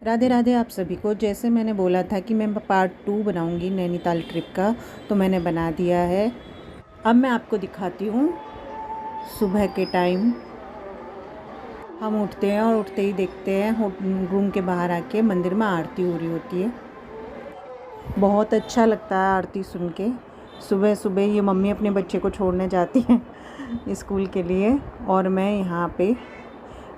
राधे राधे आप सभी को। जैसे मैंने बोला था कि मैं पार्ट 2 बनाऊंगी नैनीताल ट्रिप का, तो मैंने बना दिया है। अब मैं आपको दिखाती हूँ सुबह के टाइम हम उठते हैं और उठते ही देखते हैं रूम के बाहर आके मंदिर में आरती हो रही होती है। बहुत अच्छा लगता है आरती सुन के। सुबह सुबह ये मम्मी अपने बच्चे को छोड़ने जाती हैं स्कूल के लिए और मैं यहाँ पे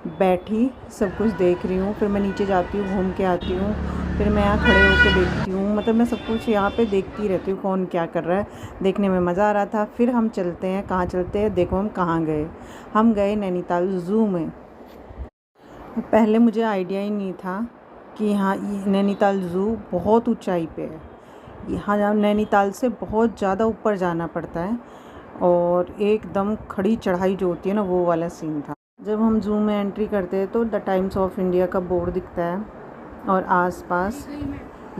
बैठी सब कुछ देख रही हूँ। फिर मैं नीचे जाती हूँ, घूम के आती हूँ, फिर मैं यहाँ खड़े होकर देखती हूँ। मतलब मैं सब कुछ यहाँ पे देखती रहती हूँ, कौन क्या कर रहा है। देखने में मज़ा आ रहा था। फिर हम चलते हैं, कहाँ चलते हैं, देखो हम कहाँ गए। हम गए नैनीताल ज़ू में। पहले मुझे आइडिया ही नहीं था कि यहाँ नैनीताल ज़ू बहुत ऊंचाई पे है। यहाँ नैनीताल से बहुत ज़्यादा ऊपर जाना पड़ता है और एकदम खड़ी चढ़ाई जो होती है ना, वो वाला सीन था। जब हम ज़ू में एंट्री करते हैं तो द टाइम्स ऑफ इंडिया का बोर्ड दिखता है और आसपास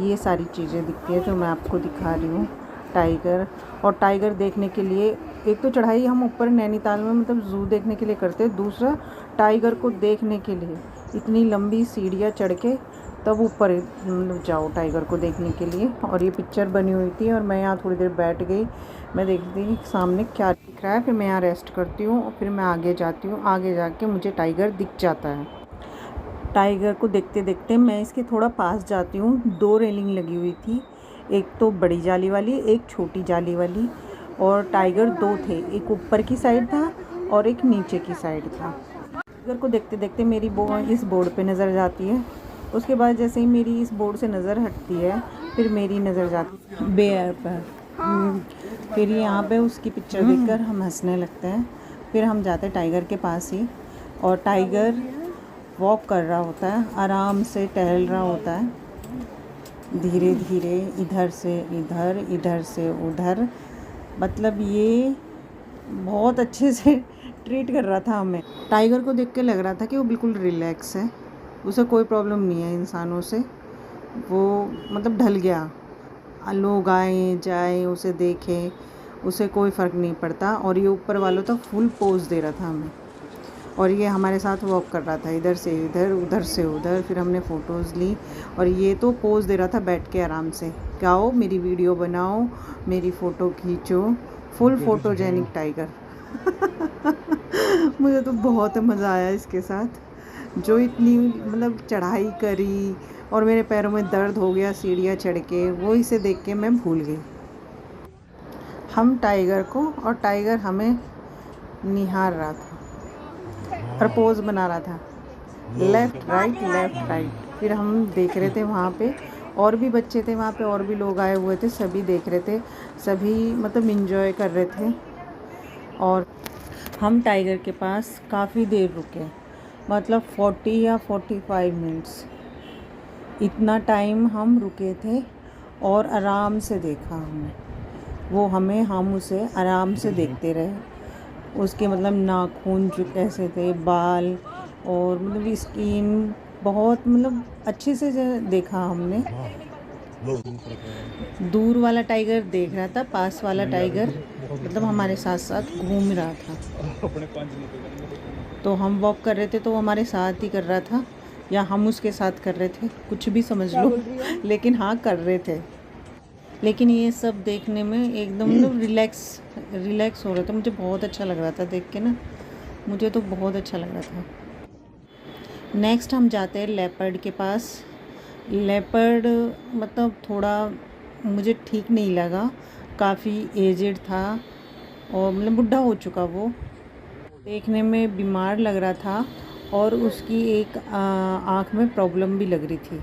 ये सारी चीज़ें दिखती है जो मैं आपको दिखा रही हूँ। टाइगर, और टाइगर देखने के लिए एक तो चढ़ाई हम ऊपर नैनीताल में मतलब ज़ू देखने के लिए करते हैं, दूसरा टाइगर को देखने के लिए इतनी लंबी सीढ़ियाँ चढ़ के तब ऊपर जाओ टाइगर को देखने के लिए। और ये पिक्चर बनी हुई थी और मैं यहाँ थोड़ी देर बैठ गई। मैं देखती थी सामने क्या दिख रहा है, फिर मैं यहाँ रेस्ट करती हूँ और फिर मैं आगे जाती हूँ। आगे जाके मुझे टाइगर दिख जाता है। टाइगर को देखते देखते मैं इसके थोड़ा पास जाती हूँ। 2 रेलिंग लगी हुई थी, एक तो बड़ी जाली वाली, एक छोटी जाली वाली। और टाइगर 2 थे, एक ऊपर की साइड था और एक नीचे की साइड था। टाइगर को देखते देखते मेरी इस बोर्ड पे नज़र जाती है। उसके बाद जैसे ही मेरी इस बोर्ड से नज़र हटती है, फिर मेरी नज़र जाती है बेयर पर। फिर यहाँ पे उसकी पिक्चर देखकर हम हंसने लगते हैं। फिर हम जाते हैं टाइगर के पास ही, और टाइगर वॉक कर रहा होता है, आराम से टहल रहा होता है धीरे धीरे, इधर से इधर, इधर से उधर। मतलब ये बहुत अच्छे से ट्रीट कर रहा था हमें। टाइगर को देख के लग रहा था कि वो बिल्कुल रिलैक्स है, उसे कोई प्रॉब्लम नहीं है इंसानों से। वो मतलब ढल गया, लोग आए जाए उसे देखें, उसे कोई फ़र्क नहीं पड़ता। और ये ऊपर वालों तो फुल पोज दे रहा था हमें, और ये हमारे साथ वॉक कर रहा था इधर से इधर, उधर से उधर। फिर हमने फ़ोटोज़ ली और ये तो पोज दे रहा था बैठ के आराम से, क्या आओ मेरी वीडियो बनाओ, मेरी फ़ोटो खींचो। फुल फोटोजेनिक टाइगर मुझे तो बहुत मज़ा आया इसके साथ। जो इतनी मतलब चढ़ाई करी और मेरे पैरों में दर्द हो गया सीढ़ियाँ चढ़ के, वो इसे देख के मैं भूल गई हम टाइगर को, और टाइगर हमें निहार रहा था और पोज बना रहा था, लेफ़्ट राइट लेफ़्ट राइट। फिर हम देख रहे थे वहाँ पे और भी बच्चे थे वहाँ पे, और भी लोग आए हुए थे, सभी देख रहे थे, सभी मतलब एंजॉय कर रहे थे। और हम टाइगर के पास काफ़ी देर रुके, मतलब 40 या 45 मिनट्स, इतना टाइम हम रुके थे और आराम से देखा हमने वो हमें। हम उसे आराम से देखते रहे। उसके मतलब नाखून जो कैसे थे, बाल और मतलब स्किन बहुत मतलब अच्छे से देखा हमने। दूर वाला टाइगर देख रहा था, पास वाला टाइगर मतलब हमारे साथ साथ घूम रहा था। तो हम वॉक कर रहे थे तो वो हमारे साथ ही कर रहा था, या हम उसके साथ कर रहे थे, कुछ भी समझ लो, लेकिन हाँ कर रहे थे। लेकिन ये सब देखने में एकदम मतलब रिलैक्स हो रहा था। मुझे बहुत अच्छा लग रहा था देख के ना, मुझे तो बहुत अच्छा लग रहा था। नेक्स्ट हम जाते हैं लेपर्ड के पास। लेपर्ड मतलब थोड़ा मुझे ठीक नहीं लगा, काफ़ी एजेड था और मतलब बुढ़ा हो चुका, वो देखने में बीमार लग रहा था और उसकी एक आँख में प्रॉब्लम भी लग रही थी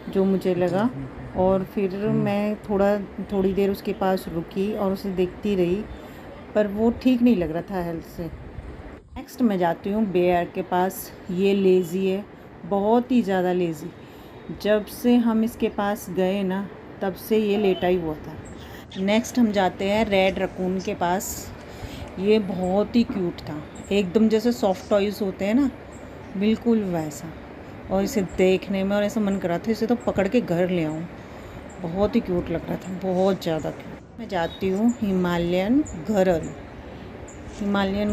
जो मुझे लगा। और फिर मैं थोड़ी देर उसके पास रुकी और उसे देखती रही, पर वो ठीक नहीं लग रहा था हेल्थ से। नेक्स्ट मैं जाती हूँ बेयर के पास। ये लेज़ी है, बहुत ही ज़्यादा लेज़ी। जब से हम इसके पास गए ना, तब से ये लेटा ही हुआ था। नेक्स्ट हम जाते हैं रेड रकून के पास। ये बहुत ही क्यूट था, एकदम जैसे सॉफ्ट टॉयज़ होते हैं ना, बिल्कुल वैसा। और इसे देखने में और ऐसा मन कर रहा था इसे तो पकड़ के घर ले आऊँ। बहुत ही क्यूट लग रहा था, बहुत ज़्यादा क्यूट। मैं जाती हूँ हिमालयन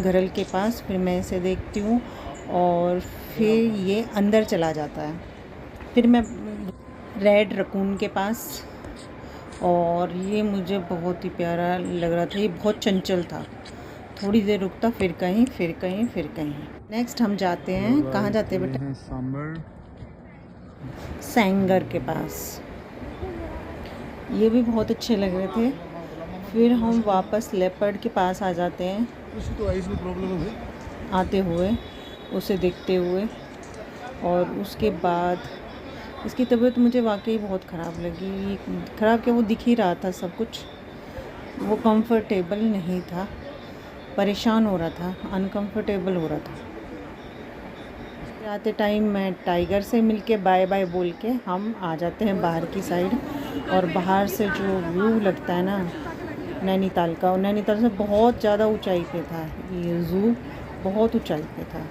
घरल के पास। फिर मैं इसे देखती हूँ और फिर ये अंदर चला जाता है। फिर मैं रेड रकून के पास, और ये मुझे बहुत ही प्यारा लग रहा था। ये बहुत चंचल था, थोड़ी देर रुकता फिर कहीं फिर कहीं फिर कहीं। नेक्स्ट हम जाते हैं, कहाँ जाते हैं बेटा? सेंगर के पास। ये भी बहुत अच्छे लग रहे थे। फिर हम वापस लेपर्ड के पास आ जाते हैं, आते हुए उसे देखते हुए। और उसके बाद इसकी तबीयत मुझे वाकई बहुत ख़राब लगी। ख़राब क्या, वो दिख ही रहा था सब कुछ। वो कंफर्टेबल नहीं था, परेशान हो रहा था, अनकंफर्टेबल हो रहा था। आते टाइम मैं टाइगर से मिलके बाय बाय बोल के हम आ जाते हैं बाहर की साइड। और बाहर से जो व्यू लगता है ना नैनीताल का, और नैनीताल से बहुत ज़्यादा ऊंचाई पे था ये ज़ू, बहुत ऊंचाई पे था।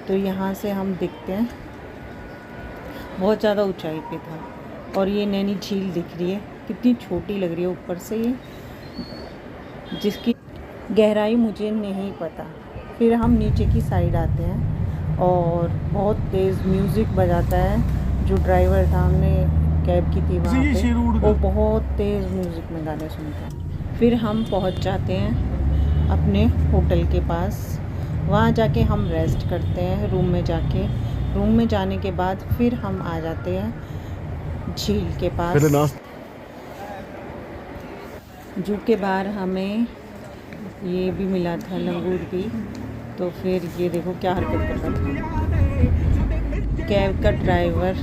तो यहाँ से हम दिखते हैं, बहुत ज़्यादा ऊंचाई पे था। और ये नैनी झील दिख रही है, कितनी छोटी लग रही है ऊपर से ये, जिसकी गहराई मुझे नहीं पता। फिर हम नीचे की साइड आते हैं और बहुत तेज़ म्यूज़िक बजाता है। जो ड्राइवर था, हमने कैब की थी वहाँ पे, वो बहुत तेज़ म्यूज़िक में गाने सुनता है। फिर हम पहुँच जाते हैं अपने होटल के पास। वहाँ जाके हम रेस्ट करते हैं रूम में जाके। रूम में जाने के बाद फिर हम आ जाते हैं झील के पास। जू के बाहर हमें ये भी मिला था, लंगूर भी। तो फिर ये देखो क्या हरकत कर रहा था कैब का ड्राइवर,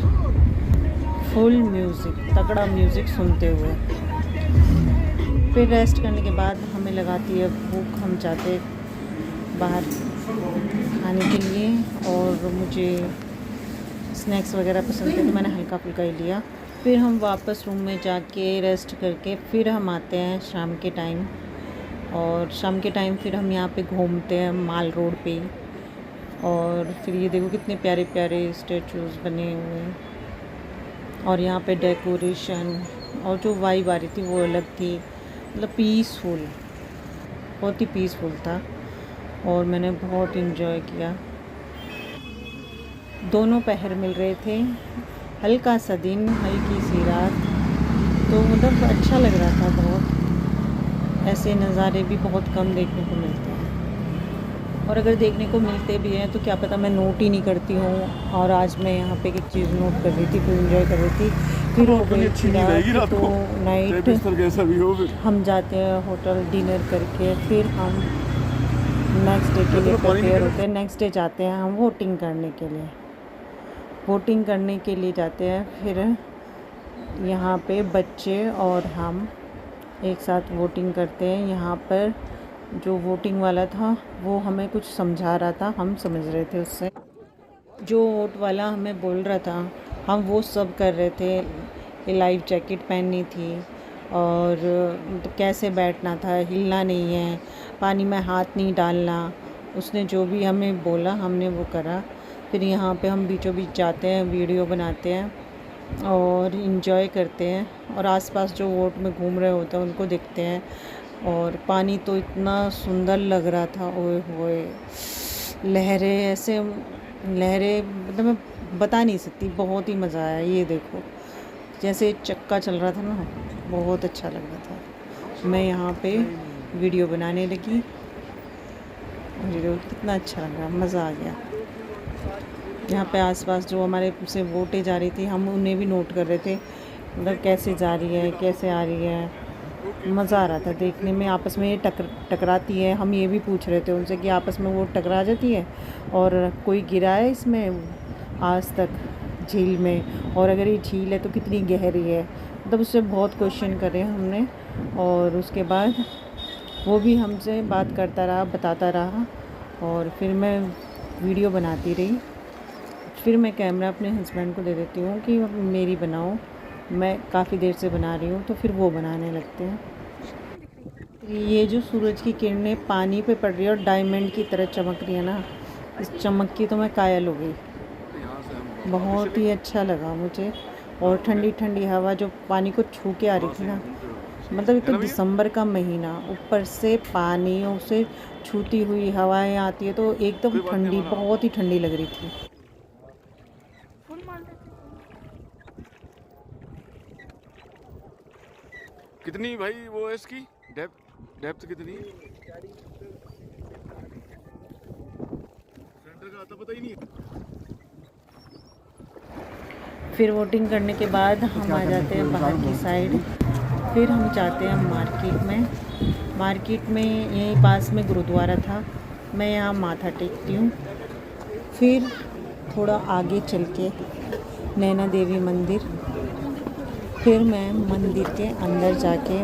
फुल म्यूज़िक, तगड़ा म्यूज़िक सुनते हुए। फिर रेस्ट करने के बाद हमें लगाती है भूख, हम जाते बाहर खाने के लिए। और मुझे स्नैक्स वगैरह पसंद थे तो मैंने हल्का फुल्का ही लिया। फिर हम वापस रूम में जाके रेस्ट करके फिर हम आते हैं शाम के टाइम। और शाम के टाइम फिर हम यहाँ पे घूमते हैं माल रोड पे। और फिर ये देखो कितने प्यारे प्यारे स्टैचूज़ बने हुए हैं। और यहाँ पे डेकोरेशन और जो वाइब आ रही थी वो अलग थी, मतलब पीसफुल, बहुत ही पीसफुल था। और मैंने बहुत इन्जॉय किया। दोनों पहर मिल रहे थे, हल्का सा दिन, हल्की सी रात, तो मतलब अच्छा लग रहा था बहुत। ऐसे नज़ारे भी बहुत कम देखने को मिलते हैं, और अगर देखने को मिलते भी हैं तो क्या पता मैं नोट ही नहीं करती हूँ। और आज मैं यहाँ पे एक चीज़ नोट कर रही थी, फिर इन्जॉय कर रही थी। फिर हो गई रात, तो नाइट हम जाते हैं होटल डिनर करके। फिर हम नेक्स्ट डे के लिए प्रिपेयर होते हैं। नेक्स्ट डे जाते हैं हम वोटिंग करने के लिए। वोटिंग करने के लिए जाते हैं। फिर यहाँ पे बच्चे और हम एक साथ वोटिंग करते हैं। यहाँ पर जो वोटिंग वाला था वो हमें कुछ समझा रहा था, हम समझ रहे थे उससे। जो वोट वाला हमें बोल रहा था हम वो सब कर रहे थे। लाइफ जैकेट पहननी थी, और कैसे बैठना था, हिलना नहीं है, पानी में हाथ नहीं डालना। उसने जो भी हमें बोला हमने वो करा। फिर यहाँ पे हम बीचों बीच जाते हैं, वीडियो बनाते हैं और इन्जॉय करते हैं। और आसपास जो वोट में घूम रहे होते हैं उनको देखते हैं। और पानी तो इतना सुंदर लग रहा था, ओए होए, लहरें, ऐसे लहरें, मतलब मैं बता नहीं सकती, बहुत ही मज़ा आया। ये देखो जैसे चक्का चल रहा था ना, बहुत अच्छा लग रहा था। मैं यहाँ पे वीडियो बनाने लगी, वीडियो कितना अच्छा लग रहा, मज़ा आ गया। यहाँ पे आसपास जो हमारे से वोटें जा रही थी हम उन्हें भी नोट कर रहे थे, मतलब कैसे जा रही है, कैसे आ रही है। मज़ा आ रहा था देखने में। आपस में ये टकराती है, हम ये भी पूछ रहे थे उनसे कि आपस में वो टकरा जाती है और कोई गिरा है इसमें आज तक झील में, और अगर ये झील है तो कितनी गहरी है, मतलब उससे बहुत क्वेश्चन करे हमने। और उसके बाद वो भी हमसे बात करता रहा, बताता रहा, और फिर मैं वीडियो बनाती रही। फिर मैं कैमरा अपने हस्बैंड को दे देती हूँ कि मेरी बनाओ, मैं काफ़ी देर से बना रही हूँ, तो फिर वो बनाने लगते हैं। ये जो सूरज की किरणें पानी पे पड़ रही है और डायमंड की तरह चमक रही है ना, इस चमक की तो मैं कायल हो गई। बहुत ही अच्छा लगा मुझे। और ठंडी ठंडी हवा जो पानी को छू के आ रही थी ना, मतलब एक तो दिसंबर का महीना, ऊपर से पानी उसे छूती हुई हवाएं आती है तो एकदम ठंडी, बहुत ही ठंडी लग रही थी। कितनी भाई वो है इसकी डेप्थ कितनी? सेंटर का आता पता ही नहीं। फिर वोटिंग करने के बाद हम आ जाते हैं बाहर की साइड। फिर हम जाते हैं मार्केट में यहीं पास में गुरुद्वारा था, मैं यहाँ माथा टेकती हूँ। फिर थोड़ा आगे चल के नैना देवी मंदिर, फिर मैं मंदिर के अंदर जाके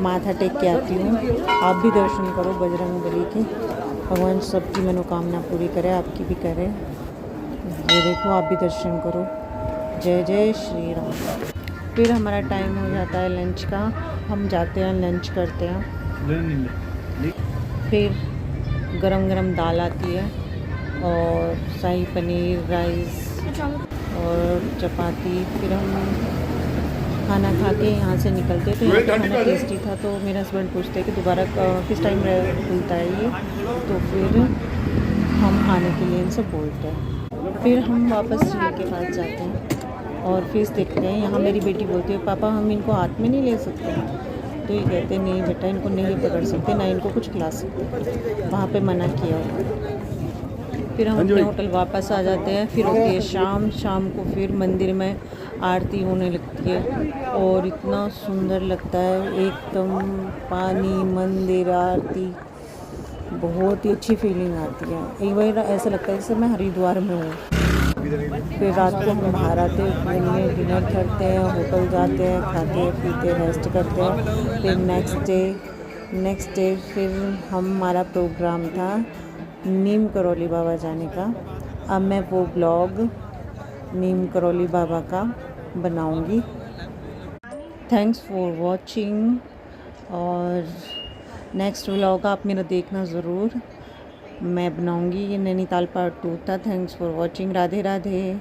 माथा टेक के आती हूँ। आप भी दर्शन करो बजरंगबली के, भगवान सबकी मनोकामना पूरी करे, आपकी भी करे। ये देखो, आप भी दर्शन करो। जय जय श्री राम। फिर हमारा टाइम हो जाता है लंच का, हम जाते हैं लंच करते हैं। फिर गरम गरम दाल आती है और शाही पनीर, राइस और चपाती। फिर हम खाना खा के यहाँ से निकलते। तो यहाँ पे खाना टेस्टी था, तो मेरे हस्बैंड पूछते कि दोबारा किस टाइम खुलता है ये, तो फिर हम आने के लिए इनसे बोलते हैं। फिर हम वापस झील के पास जाते हैं और फिश देखते हैं। यहाँ मेरी बेटी बोलती है, पापा हम इनको हाथ में नहीं ले सकते? तो ये कहते हैं, नहीं बेटा, इनको नहीं पकड़ सकते, ना इनको कुछ खिला सकते। वहाँ पे मना किया हुआ। फिर हम अपने होटल वापस आ जाते हैं। फिर होती है शाम को फिर मंदिर में आरती होने लगती है और इतना सुंदर लगता है एकदम, पानी, मंदिर, आरती, बहुत ही अच्छी फीलिंग आती है। एक बार ऐसा लगता है जैसे मैं हरिद्वार में हूँ। फिर रात को हम बाहर आते हैं, घूमने, डिनर करते हैं, होटल जाते हैं, खाते हैं, पीते, रेस्ट करते हैं। फिर नेक्स्ट डे फिर हमारा प्रोग्राम था नीम करौली बाबा जाने का। अब मैं वो ब्लॉग नीम करौली बाबा का बनाऊंगी। थैंक्स फॉर वॉचिंग, और नेक्स्ट व्लॉग आप मेरा देखना ज़रूर, मैं बनाऊंगी। ये नैनीताल पार्ट 2 था। Thanks for watching. Radhe Radhe.